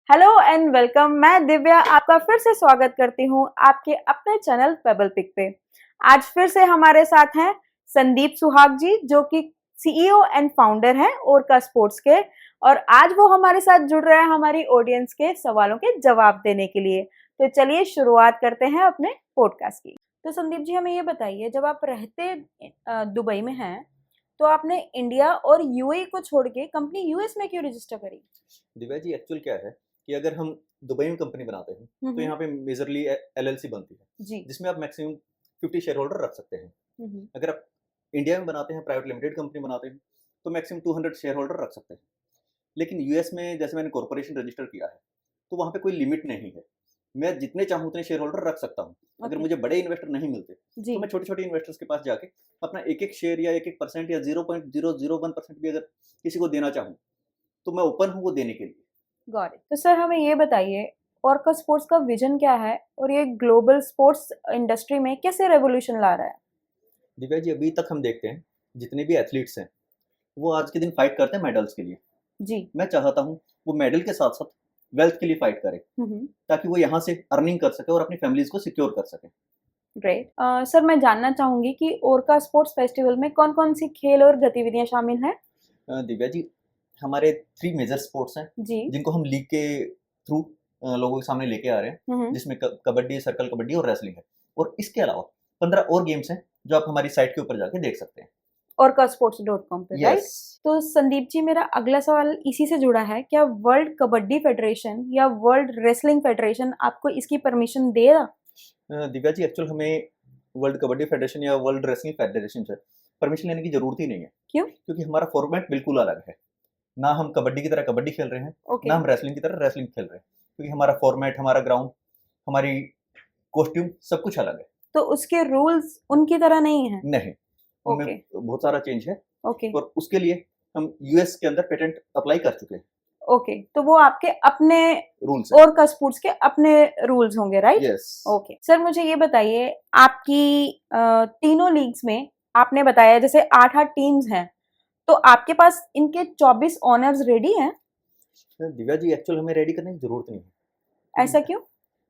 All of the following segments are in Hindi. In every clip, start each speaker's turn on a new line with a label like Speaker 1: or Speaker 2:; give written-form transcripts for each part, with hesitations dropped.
Speaker 1: Hello and welcome. मैं दिव्या आपका फिर से स्वागत करती हूँ आपके अपने चैनल पेबल पिक पे। आज फिर से हमारे साथ हैं संदीप सुहाग जी, जो कि सीईओ एंड फाउंडर हैं ओरका स्पोर्ट्स के, और आज वो हमारे साथ जुड़ रहे हैं हमारी ऑडियंस के सवालों के जवाब देने के लिए। तो चलिए शुरुआत करते हैं अपने पॉडकास्ट की। तो संदीप जी, हमें ये बताइए, जब आप रहते दुबई में हैं, तो आपने इंडिया और यूएई को छोड़ के कंपनी यूएस में क्यों रजिस्टर करी?
Speaker 2: दिव्या जी, एक्चुअल क्या है कि अगर हम दुबई में कंपनी बनाते हैं तो यहाँ पे मेजरली एलएलसी बनती है
Speaker 1: जी।
Speaker 2: जिसमें आप मैक्सिमम 50 शेयर होल्डर रख सकते हैं। अगर आप इंडिया में बनाते हैं, प्राइवेट लिमिटेड कंपनी बनाते हैं, तो मैक्सिमम 200 शेयर होल्डर रख सकते हैं। लेकिन यूएस में जैसे मैंने कॉर्पोरेशन रजिस्टर किया है तो वहाँ पे कोई लिमिट नहीं है। मैं जितने चाहूँ उतने शेयर होल्डर रख सकता हूँ। अगर
Speaker 1: ओके।
Speaker 2: मुझे बड़े इन्वेस्टर नहीं मिलते
Speaker 1: जी।
Speaker 2: तो मैं छोटे छोटे इन्वेस्टर्स के पास जाके अपना एक एक शेयर या 1-1% या 0.001% भी अगर किसी को देना चाहूँ तो मैं ओपन हूँ वो देने के लिए।
Speaker 1: Got it. तो सर हमें ये बताइए, ऑर्का स्पोर्ट्स का विजन क्या है और ये ग्लोबल स्पोर्ट्स इंडस्ट्री में कैसे रेवोल्यूशन ला रहा है?
Speaker 2: दिव्या जी, अभी तक हम देखते हैं जितने भी एथलीट्स हैं वो आज के दिन फाइट करते हैं मेडल्स के लिए।
Speaker 1: जी।
Speaker 2: मैं चाहता हूँ वो मेडल के साथ साथ वेल्थ के लिए फाइट करे ताकि वो यहाँ से अर्निंग कर सके और अपनी फैमिलीज को सिक्योर कर सके।
Speaker 1: ग्रेट। सर मैं जानना चाहूंगी कि ओरका स्पोर्ट्स फेस्टिवल में कौन कौन सी खेल और गतिविधियां शामिल हैं?
Speaker 2: दिव्या जी, हमारे 3 मेजर स्पोर्ट्स हैं
Speaker 1: जी।
Speaker 2: जिनको हम लीग के थ्रू लोगों के सामने लेके आ रहे हैं, जिसमें कबड्डी, सर्कल कबड्डी और रेसलिंग है। और इसके अलावा 15 और गेम्स हैं जो आप हमारी साइट के ऊपर जाके देख सकते हैं।
Speaker 1: orcasports.com पे, राइट? तो संदीप जी, मेरा अगला सवाल इसी से जुड़ा है। क्या वर्ल्ड कबड्डी फेडरेशन या वर्ल्ड रेसलिंग फेडरेशन आपको इसकी परमिशन देगा?
Speaker 2: दिव्या जी, एक्चुअल हमें वर्ल्ड कबड्डी फेडरेशन या वर्ल्ड रेसलिंग फेडरेशन से परमिशन लेने की जरूरत ही नहीं है।
Speaker 1: क्यों?
Speaker 2: क्योंकि हमारा फॉर्मेट बिल्कुल अलग है। ना हम कबड्डी की तरह कबड्डी खेल रहे हैं,
Speaker 1: ओके।
Speaker 2: ना हम रेसलिंग की तरह रेसलिंग खेल रहे हैं। क्योंकि हमारा फॉर्मेट, हमारा ग्राउंड, हमारी कॉस्ट्यूम सब कुछ अलग है।
Speaker 1: तो उसके रूल्स उनकी तरह नहीं है?
Speaker 2: नहीं, उनमें
Speaker 1: ओके।
Speaker 2: बहुत सारा चेंज है
Speaker 1: ओके।
Speaker 2: और उसके लिए हम यूएस के अंदर पेटेंट अप्लाई कर चुके हैं।
Speaker 1: ओके, तो वो आपके अपने
Speaker 2: रूल्स है।
Speaker 1: ओरका स्पोर्ट्स के अपने रूल्स होंगे, राइट?
Speaker 2: यस।
Speaker 1: ओके सर, मुझे ये बताइए, आपकी तीनों लीग्स में आपने बताया जैसे 8-8 टीम्स हैं, तो आपके पास इनके 24 ओनर्स रेडी हैं?
Speaker 2: दिव्या जी, एक्चुअल हमें रेडी करने की जरूरत नहीं है।
Speaker 1: ऐसा क्यों?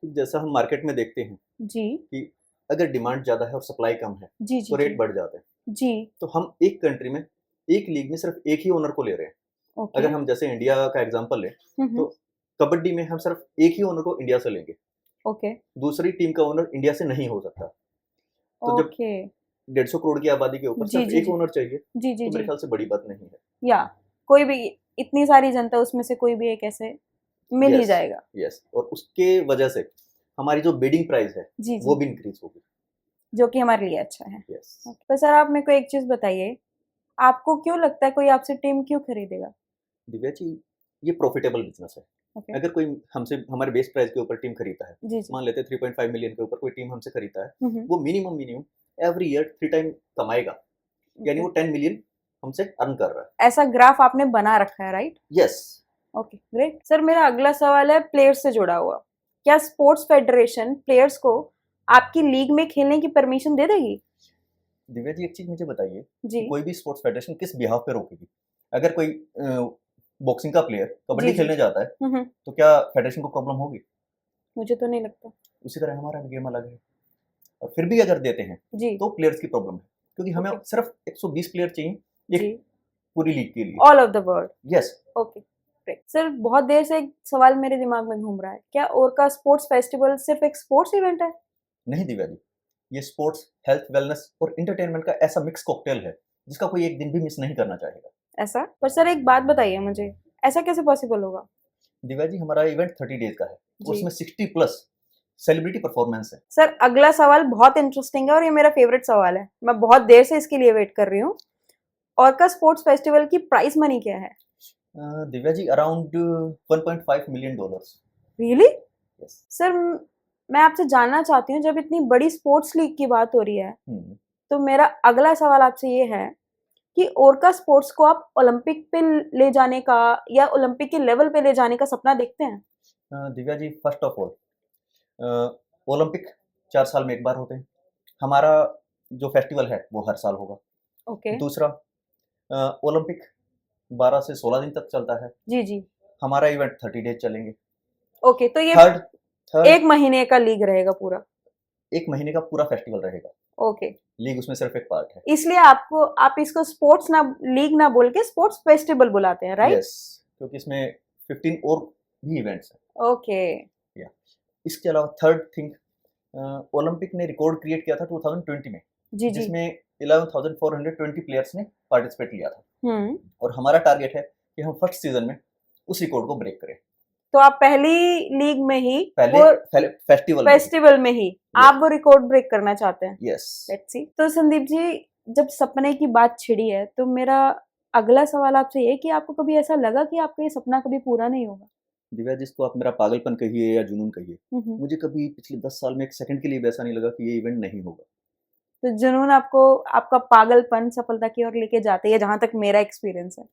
Speaker 2: जैसा हम मार्केट में देखते हैं
Speaker 1: जी।
Speaker 2: कि अगर डिमांड ज्यादा है और सप्लाई कम है
Speaker 1: जी जी
Speaker 2: तो रेट
Speaker 1: जी।
Speaker 2: बढ़ जाते हैं।
Speaker 1: जी।
Speaker 2: तो हम एक कंट्री में, एक लीग में सिर्फ एक ही ओनर को ले रहे हैं।
Speaker 1: ओके।
Speaker 2: अगर हम जैसे इंडिया का एग्जांपल लें
Speaker 1: हम्म।
Speaker 2: तो कबड्डी में हम सिर्फ एक ही ओनर को इंडिया से लेंगे।
Speaker 1: ओके।
Speaker 2: दूसरी टीम का ओनर इंडिया से नहीं हो सकता। तो जब
Speaker 1: ओके।
Speaker 2: 150 करोड़ की आबादी के ऊपर
Speaker 1: जी
Speaker 2: सिर्फ
Speaker 1: जी
Speaker 2: एक
Speaker 1: जी।
Speaker 2: ओनर चाहिए
Speaker 1: जी जी
Speaker 2: तो मेरे
Speaker 1: जी।
Speaker 2: ख्याल से बड़ी बात नहीं है।
Speaker 1: या कोई भी, इतनी सारी जनता, उसमें से कोई भी एक ऐसे मिल ही
Speaker 2: यस।
Speaker 1: जाएगा।
Speaker 2: यस, और उसके वजह से हमारी जो बिडिंग प्राइस है
Speaker 1: जी
Speaker 2: वो
Speaker 1: जी।
Speaker 2: भी इंक्रीज होगी।
Speaker 1: जो कि हमारे लिए अच्छा है।
Speaker 2: यस।
Speaker 1: तो सर आप मेरे को एक चीज बताइए, आपको क्यों लगता है कोई आपसे टीम क्यों खरीदेगा?
Speaker 2: दिव्या जी, ये प्रॉफिटेबल बिजनेस है।
Speaker 1: ओके।
Speaker 2: अगर कोई हमसे हमारे बेस प्राइस के ऊपर टीम खरीदता है,
Speaker 1: जी जी।
Speaker 2: मान लेते हैं 3.5 मिलियन के ऊपर कोई टीम हमसे खरीदता है,
Speaker 1: हम्म।
Speaker 2: वो minimum minimum every year 3 time कमाएगा। यानी वो 10 मिलियन हमसे अर्न कर रहा है।
Speaker 1: ऐसा ग्राफ आपने बना रखा है, right?
Speaker 2: Yes.
Speaker 1: Okay great. Sir मेरा अगला सवाल है प्लेयर्स से जुड़ा हुआ। क्या स्पोर्ट्स फेडरेशन प्लेयर्स को आपकी लीग में खेलने की परमिशन दे देगी?
Speaker 2: दिव्या जी, एक चीज मुझे बताइए,
Speaker 1: जी।
Speaker 2: कोई भी स्पोर्ट्स फेडरेशन किस बिहाफ पे रोकेगी? अगर कोई बॉक्सिंग का प्लेयर
Speaker 1: जी
Speaker 2: कबड्डी
Speaker 1: जी।
Speaker 2: खेलने जाता है तो क्या फेडरेशन को प्रॉब्लम होगी?
Speaker 1: मुझे तो नहीं लगता।
Speaker 2: उसी तरह हमारा भी गेम अलग है। और फिर भी अगर देते हैं
Speaker 1: जी।
Speaker 2: तो प्लेयर्स की प्रॉब्लम है, क्योंकि हमें
Speaker 1: ओके।
Speaker 2: सिर्फ 120 प्लेयर चाहिए
Speaker 1: जी।
Speaker 2: एक पूरी लीग के लिए।
Speaker 1: All over the world.
Speaker 2: Yes.
Speaker 1: Okay great. Sir बहुत देर से एक सवाल मेरे दिमाग में घूम रहा है, क्या ओरका स्पोर्ट्स फेस्टिवल सिर्फ एक स्पोर्ट्स इवेंट है?
Speaker 2: नहीं दिव्या जी, ये स्पोर्ट्स, हेल्थ, वेलनेस और इंटरटेनमेंट का ऐसा मिक्स कॉकटेल है जिसका कोई एक दिन भी मिस नहीं करना चाहेगा।
Speaker 1: ऐसा? पर सर एक बात बताइए मुझे, ऐसा कैसे पॉसिबल होगा?
Speaker 2: दिव्या जी, हमारा इवेंट 30 डेज का है,
Speaker 1: जी।
Speaker 2: उसमें 60 प्लस सेलिब्रिटी परफॉर्मेंस है।
Speaker 1: सर अगला सवाल बहुत इंटरेस्टिंग है और ये मेरा फेवरेट सवाल है, मैं बहुत देर से इसके लिए वेट कर रही हूँ। ऑर्का स्पोर्ट्स फेस्टिवल की प्राइस मनी क्या है?
Speaker 2: Divya ji, around 1.5 million dollars.
Speaker 1: Really?
Speaker 2: Yes.
Speaker 1: Sir मैं आपसे जानना चाहती हूँ, जब इतनी बड़ी स्पोर्ट्स लीग की बात हो रही है, तो मेरा अगला सवाल आपसे ये है कि ओरका स्पोर्ट्स को आप ओलंपिक पे ले जाने का या ओलंपिक के लेवल पे ले जाने का सपना देखते हैं?
Speaker 2: Divya ji, first of all Olympic 4 साल में एक बार होते हैं। हमारा जो फेस्टिवल है वो हर साल होगा।
Speaker 1: ओके।
Speaker 2: दूसरा, ओलंपिक 12 से 16 दिन तक चलता है।
Speaker 1: जी जी।
Speaker 2: हमारा इवेंट 30 डेज चलेंगे।
Speaker 1: ओके, तो ये
Speaker 2: थर्ड थर्ड
Speaker 1: 1 महीने का लीग रहेगा पूरा।
Speaker 2: 1 महीने का पूरा फेस्टिवल रहेगा।
Speaker 1: ओके,
Speaker 2: लीग उसमें सिर्फ एक पार्ट है।
Speaker 1: इसलिए आप इसको स्पोर्ट्स ना लीग ना बोल के स्पोर्ट्स फेस्टिवल बुलाते हैं, राइट?
Speaker 2: यस, क्योंकि इसमें 15 और भी इवेंट्स हैं।
Speaker 1: ओके।
Speaker 2: या इसके अलावा थर्ड थिंग, ओलंपिक ने रिकॉर्ड क्रिएट किया था 2020 में,
Speaker 1: जी, जी।
Speaker 2: जिसमें 11,420 प्लेयर्स ने पार्टिसिपेट लिया था,
Speaker 1: हुँ।
Speaker 2: और हमारा टारगेट है कि हम फर्स्ट सीजन में उस रिकॉर्ड को ब्रेक करें।
Speaker 1: तो आप पहली लीग में ही
Speaker 2: पहले
Speaker 1: वो
Speaker 2: फेस्टिवल
Speaker 1: फेस्टिवल में ही आप वो रिकॉर्ड ब्रेक करना चाहते हैं।
Speaker 2: यस।
Speaker 1: Let's see. तो संदीप जी, जब सपने की बात छिड़ी है, तो मेरा अगला सवाल आपसे ये है कि आपको कभी ऐसा लगा कि आपका ये सपना कभी पूरा नहीं होगा?
Speaker 2: दिव्या, जिसको आप मेरा पागलपन कहिए या जुनून कहिए,
Speaker 1: हुँ, हुँ।
Speaker 2: मुझे कभी पिछले 10 साल में एक सेकंड के लिए भी ऐसा नहीं लगा कि ये इवेंट नहीं होगा।
Speaker 1: तो जुनून आपको आपका पागलपन सफलता की ओर लेके जाती है, जहाँ तक मेरा एक्सपीरियंस है।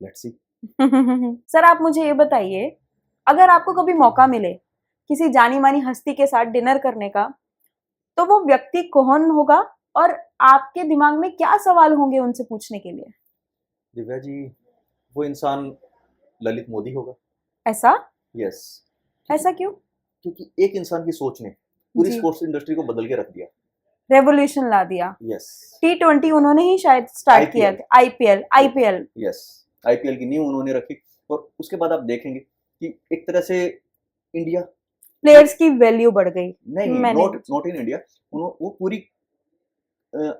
Speaker 2: Let's see.
Speaker 1: सर, आप मुझे ये बताइए, अगर आपको कभी मौका मिले किसी जानी-मानी हस्ती के साथ डिनर करने का, तो वो व्यक्ति कौन होगा और आपके दिमाग में क्या सवाल होंगे उनसे पूछने के लिए?
Speaker 2: दिव्या जी, वो इंसान ललित मोदी होगा।
Speaker 1: ऐसा?
Speaker 2: यस।
Speaker 1: ऐसा क्यों?
Speaker 2: क्योंकि एक इंसान की सोच ने पूरी
Speaker 1: जी।
Speaker 2: स्पोर्ट्स इंडस्ट्री को बदल के रख दिया।
Speaker 1: रेवोल्यूशन ला दिया।
Speaker 2: यस।
Speaker 1: T20 उन्होंने ही शायद स्टार्ट किया
Speaker 2: IPL।
Speaker 1: था। आईपीएल।
Speaker 2: यस, आईपीएल की नींव उन्होंने रखी, और उसके बाद आप देखेंगे कि एक तरह से इंडिया,
Speaker 1: प्लेयर्स की वैल्यू बढ़ गई।
Speaker 2: नहीं,
Speaker 1: मैंने
Speaker 2: नॉट इन इंडिया, वो पूरी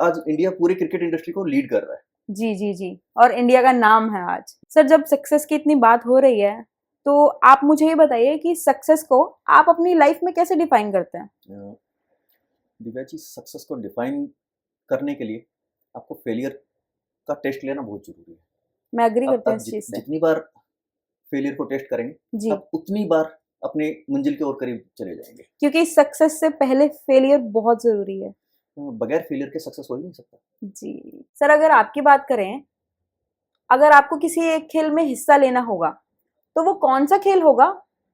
Speaker 2: आज इंडिया पूरी क्रिकेट इंडस्ट्री को लीड कर रहा है।
Speaker 1: जी, जी, जी। और इंडिया का नाम है आज। सर, जब सक्सेस की इतनी बात हो रही है, तो आप मुझे ये बताइए कि सक्सेस को आप अपनी लाइफ में कैसे डिफाइन करते हैं?
Speaker 2: दिव्या जी, सक्सेस को डिफाइन करने के लिए आपको फेलियर का टेस्ट लेना बहुत जरूरी है।
Speaker 1: मैं एग्री करती हूँ
Speaker 2: आप
Speaker 1: इस चीज से।
Speaker 2: जितनी बार फेलियर को टेस्ट करेंगे,
Speaker 1: जी,
Speaker 2: आप उतनी बार अपने मंजिल के और करीब चले जाएंगे।
Speaker 1: क्योंकि सक्सेस से पहले फेलियर बहुत जरूरी है।
Speaker 2: बगैर फेलियर के सक्सेस हो ही नहीं सकता।
Speaker 1: जी। सर, अगर आपकी बात करें, अगर आपको किसी एक खेल में हिस्सा लेना होगा, तो वो कौन सा खेल होगा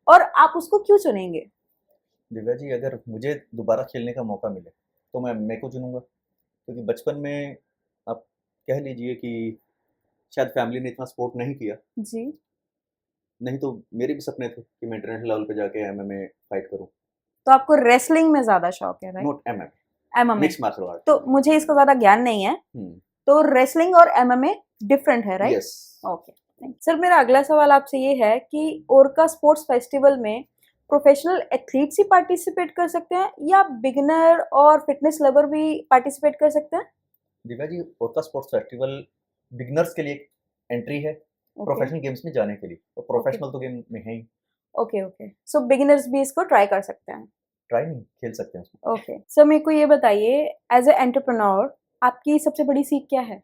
Speaker 1: और आप उसको क्यों चुनेंगे?
Speaker 2: दिव्या जी, अगर मुझे दोबारा खेलने का मौका मिले तो मैं एमएमए को चुनूंगा, क्योंकि बचपन में आप कह लीजिए कि शायद फैमिली ने इतना सपोर्ट नहीं किया,
Speaker 1: जी।
Speaker 2: नहीं तो मेरे भी सपने थे कि मैं इंटरनेशनल लेवल पे जाके एमएमए फाइट करूं।
Speaker 1: तो आपको रेसलिंग में ज्यादा शौक है, right?
Speaker 2: Not MMA,
Speaker 1: MMA.
Speaker 2: Mixed martial art.
Speaker 1: तो मुझे इसका ज्यादा ज्ञान नहीं है, तो रेसलिंग और एमएमए डिफरेंट है, राइट?
Speaker 2: यस।
Speaker 1: ओके। सर, मेरा अगला सवाल आपसे ये है कि ओरका स्पोर्ट्स फेस्टिवल में प्रोफेशनल एथलीट्स ही पार्टिसिपेट कर सकते हैं या बिगिनर और फिटनेस लवर भी पार्टिसिपेट कर सकते हैं?
Speaker 2: Divya ji, ओरका sports festival beginners के लिए एंट्री है, प्रोफेशनल गेम्स में जाने के लिए, और प्रोफेशनल तो गेम में है ही।
Speaker 1: Okay, okay. सो बिगिनर्स भी इसको ट्राई कर सकते हैं।
Speaker 2: ट्राई नहीं, खेल सकते हैं उसमें।
Speaker 1: ओके। सर, मेरे को ये बताइए, एज ए एंटरप्रेन्योर आपकी सबसे बड़ी सीख क्या है?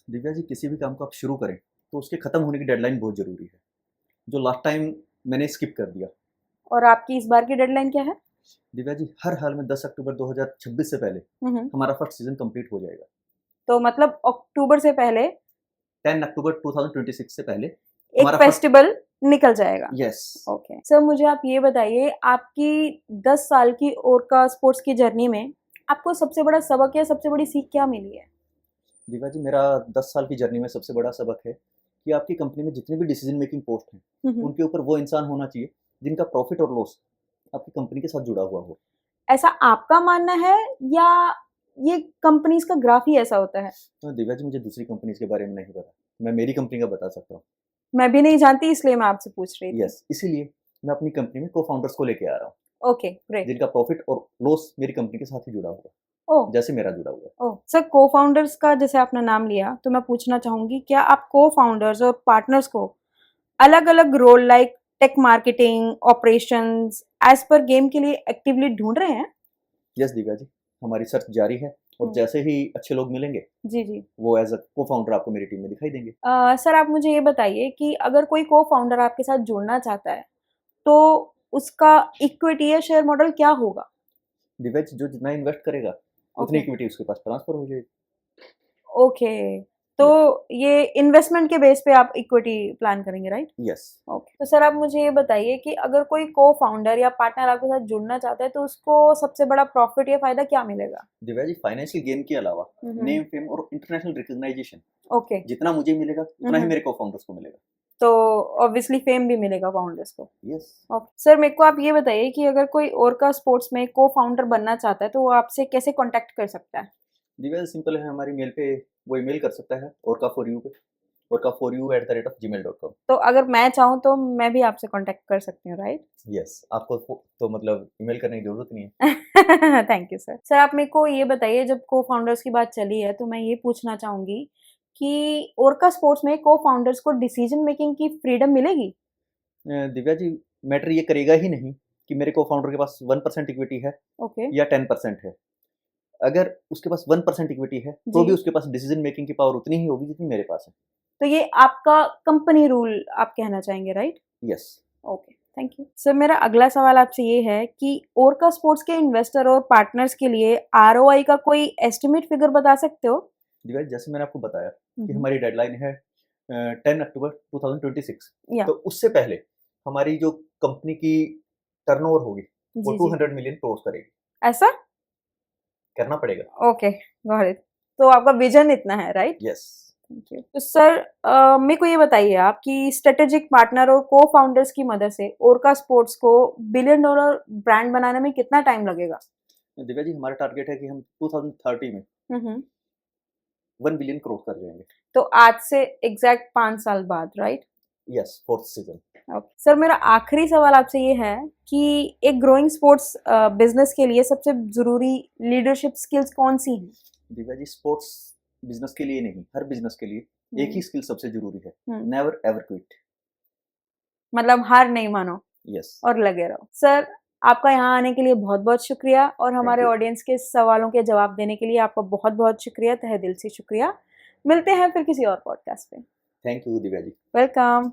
Speaker 2: दिव्या जी, किसी भी काम को आप शुरू करें तो उसके खत्म होने की डेडलाइन बहुत जरूरी है, जो लास्ट टाइम मैंने स्किप कर दिया।
Speaker 1: और आपकी इस बार की डेडलाइन क्या है?
Speaker 2: दिव्या जी, हर हाल में 10 अक्टूबर 2026 से पहले हमारा फर्स्ट सीजन कंप्लीट हो जाएगा।
Speaker 1: तो मतलब अक्टूबर से पहले
Speaker 2: 10 अक्टूबर 2026 से पहले
Speaker 1: एक
Speaker 2: हमारा फर्स्ट।
Speaker 1: फेस्टिवल निकल जाएगा।
Speaker 2: यस।
Speaker 1: ओके। सर, मुझे आप ये बताइए, आपकी 10 साल की ओरका स्पोर्ट्स की जर्नी में आपको सबसे बड़ा सबक या सबसे बड़ी सीख क्या मिली है?
Speaker 2: दिव्या जी, मेरा 10 साल की जर्नी में सबसे बड़ा सबक है कि आपकी कंपनी में जितने भी डिसीजन मेकिंग पोस्ट हैं, उनके ऊपर वो इंसान होना चाहिए जिनका प्रॉफिट और लॉस आपकी कंपनी के साथ जुड़ा हुआ हो।
Speaker 1: ऐसा आपका मानना है या ये कंपनीज का ग्राफ ही ऐसा होता है?
Speaker 2: तो दिव्या जी, मुझे दूसरी कंपनीज के बारे में नहीं पता, मैं मेरी कंपनी का बता सकता हूँ।
Speaker 1: मैं भी नहीं जानती, इसलिए मैं आपसे पूछ रही थी।
Speaker 2: यस, इसीलिए मैं अपनी कंपनी में को फाउंडर्स को लेके आ रहा हूँ,
Speaker 1: ओके, ग्रेट।
Speaker 2: जिनका प्रॉफिट और लॉस मेरी कंपनी के साथ ही जुड़ा हुआ,
Speaker 1: ओह,
Speaker 2: जैसे मेरा जुड़ा हुआ है।
Speaker 1: ओह। सर, को-फाउंडर्स का जैसे आपने नाम लिया, तो मैं पूछना चाहूंगी, क्या आप को-फाउंडर्स और पार्टनर्स को अलग-अलग role like tech marketing, operations, as per game के लिए एक्टिवली ढूंढ रहे हैं?
Speaker 2: यस दिव्या जी, हमारी सर्च जारी है, और जैसे ही अच्छे लोग मिलेंगे
Speaker 1: जी, जी।
Speaker 2: वो एज अ को फाउंडर आपको मेरी टीम में दिखाई देंगे।
Speaker 1: सर, आप मुझे ये बताइए कि अगर कोई को-फाउंडर आपके साथ जुड़ना चाहता है, तो उसका इक्विटी या शेयर मॉडल क्या होगा?
Speaker 2: दिव्या जी, जो जितना इन्वेस्ट करेगा उतनी
Speaker 1: ओके,
Speaker 2: इक्विटी उसके पास ट्रांसफर हो जाएगी।
Speaker 1: ओके। तो ये इन्वेस्टमेंट के बेस पे आप इक्विटी प्लान करेंगे, राइट?
Speaker 2: यस।
Speaker 1: ओके। तो सर, आप मुझे ये बताइए कि अगर कोई को-फाउंडर या पार्टनर आपके साथ जुड़ना चाहता है, तो उसको सबसे बड़ा प्रॉफिट या फायदा क्या मिलेगा?
Speaker 2: दिव्या जी, फाइनेंशियल गेन के अलावा
Speaker 1: हम्म,
Speaker 2: नेम, फेम और इंटरनेशनल रिकॉग्नाइजेशन
Speaker 1: ओके।
Speaker 2: जितना मुझे मिलेगा उतना ही मेरे को फाउंडर्स को मिलेगा।
Speaker 1: तो ऑब्वियसली फेम भी मिलेगा फाउंडर्स को।
Speaker 2: यस।
Speaker 1: सर मेरे को आप ये बताइए कि अगर कोई ओरका स्पोर्ट्स में को फाउंडर बनना चाहता है तो वो आपसे कैसे कांटेक्ट कर सकता है?
Speaker 2: जी सिंपल है, हमारी मेल पे वो ईमेल कर सकता है orca4u पे, orca4u@gmail.com।
Speaker 1: तो अगर मैं चाहूँ तो मैं भी आपसे कांटेक्ट कर सकती हूँ, राइट?
Speaker 2: यस, आपको तो मतलब ईमेल करने की जरूरत नहीं है।
Speaker 1: Thank you sir. सर आप मेरे को ये बताइए, जब को फाउंडर्स की बात चली है तो मैं ये पूछना चाहूंगी कि ओरका स्पोर्ट्स में को फाउंडर्स को डिसीजन मेकिंग की फ्रीडम मिलेगी?
Speaker 2: दिव्या जी, मैटर ये करेगा ही नहीं कि मेरे को फाउंडर के पास 1% इक्विटी है
Speaker 1: ओके।
Speaker 2: या 10% है। अगर उसके पास 1% इक्विटी है तो
Speaker 1: जी।
Speaker 2: भी उसके पास डिसीजन मेकिंग की पावर उतनी ही होगी जितनी मेरे पास है।
Speaker 1: तो ये आपका कंपनी रूल आप कहना चाहेंगे, right?
Speaker 2: Yes.
Speaker 1: Okay, thank you sir. मेरा अगला सवाल आपसे ये है कि ओरका स्पोर्ट्स के इन्वेस्टर और पार्टनर्स के लिए आरओआई का कोई एस्टिमेट फिगर बता सकते हो?
Speaker 2: दिव्या, जैसे मैंने आपको बताया कि
Speaker 1: हम्म,
Speaker 2: हमारी डेडलाइन है 10 अक्टूबर 2026।
Speaker 1: या
Speaker 2: तो उससे पहले हमारी जो कंपनी की टर्नओवर होगी वो
Speaker 1: जी जी
Speaker 2: 200 मिलियन क्रॉस करेगी।
Speaker 1: ऐसा?
Speaker 2: करना पड़ेगा।
Speaker 1: Okay, got it. तो आपका विजन इतना है, राइट?
Speaker 2: यस।
Speaker 1: Thank you. तो सर मेरे को ये बताइए आप कि स्ट्रेटेजिक पार्टनर और को फाउंडर्स की मदद से ओरका स्पोर्ट्स को $1 बिलियन ब्रांड बनाने में कितना टाइम लगेगा?
Speaker 2: दिव्या जी, हमारा टारगेट है कि हम 2030 में
Speaker 1: हम्म।
Speaker 2: 1 बिलियन क्रॉस कर जाएंगे।
Speaker 1: तो आज से एग्जैक्ट 5 साल बाद, right?
Speaker 2: Yes, 4th season.
Speaker 1: Okay sir, मेरा आखिरी सवाल आपसे ये है कि एक ग्रोइंग स्पोर्ट्स बिजनेस के लिए सबसे जरूरी लीडरशिप स्किल्स कौन सी हैं?
Speaker 2: दिव्या जी, स्पोर्ट्स बिजनेस के लिए नहीं, हर बिजनेस के लिए एक ही स्किल सबसे जरूरी है,
Speaker 1: हम्म।
Speaker 2: Never ever quit.
Speaker 1: मतलब हार नहीं मानो
Speaker 2: यस।
Speaker 1: और लगे रहो। सर आपका यहाँ आने के लिए बहुत बहुत शुक्रिया और हमारे
Speaker 2: you.
Speaker 1: ऑडियंस के सवालों के जवाब देने के लिए आपका बहुत बहुत शुक्रिया, तहे दिल से शुक्रिया। मिलते हैं फिर किसी और पॉडकास्ट पे।
Speaker 2: Thank you Divya ji.
Speaker 1: Welcome.